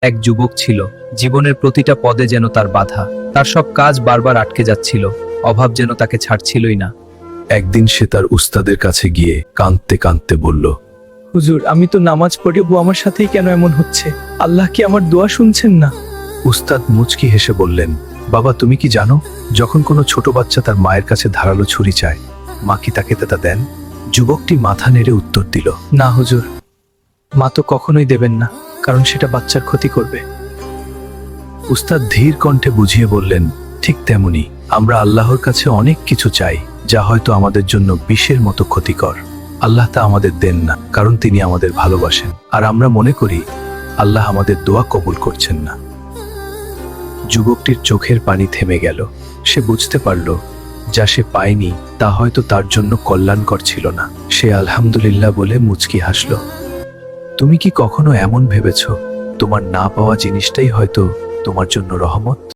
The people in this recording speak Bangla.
এক যুবক ছিল, জীবনের প্রতিটা পদে যেন তার বাধা। তার সব কাজ বারবার আটকে যাচ্ছিল, অভাব যেন তাকে ছাড়ছিলই না। একদিন সে তার উস্তাদের কাছে গিয়ে কাঁদতে কাঁদতে বলল, হুজুর, আমি তো নামাজ পড়ি, আমার সাথেই কেন এমন হচ্ছে? আল্লাহ কি আমার দোয়া শুনছেন না? উস্তাদ মুচকি হেসে বললেন, বাবা, তুমি কি জানো, যখন কোনো ছোট বাচ্চা তার মায়ের কাছে ধারালো ছুরি চায়, মা কি তাকে তা দেন? যুবকটি মাথা নেড়ে উত্তর দিল, না হুজুর, মা তো কখনোই দেবেন না, কারণ সেটা বাচ্চার ক্ষতি করবে। উস্তাদ ধীর কণ্ঠে বুঝিয়ে বললেন, ঠিক তেমনি আমরা আল্লাহর কাছে অনেক কিছু চাই, যা হয়তো আমাদের জন্য বিষের মতো ক্ষতিকর। আল্লাহ তা আমাদের দেন না, কারণ তিনি আমাদের ভালোবাসেন, আর আমরা মনে করি আল্লাহ আমাদের দোয়া কবুল করছেন না। যুবকটির চোখের পানি থেমে গেল। সে বুঝতে পারল, যা সে পায়নি তা হয়তো তার জন্য কল্যাণকর ছিল না। সে আলহামদুলিল্লাহ বলে মুচকি হাসল। তুমি কি কখনো এমন ভেবেছ, তোমার না পাওয়া জিনিসটাই হয়তো তোমার জন্য রহমত?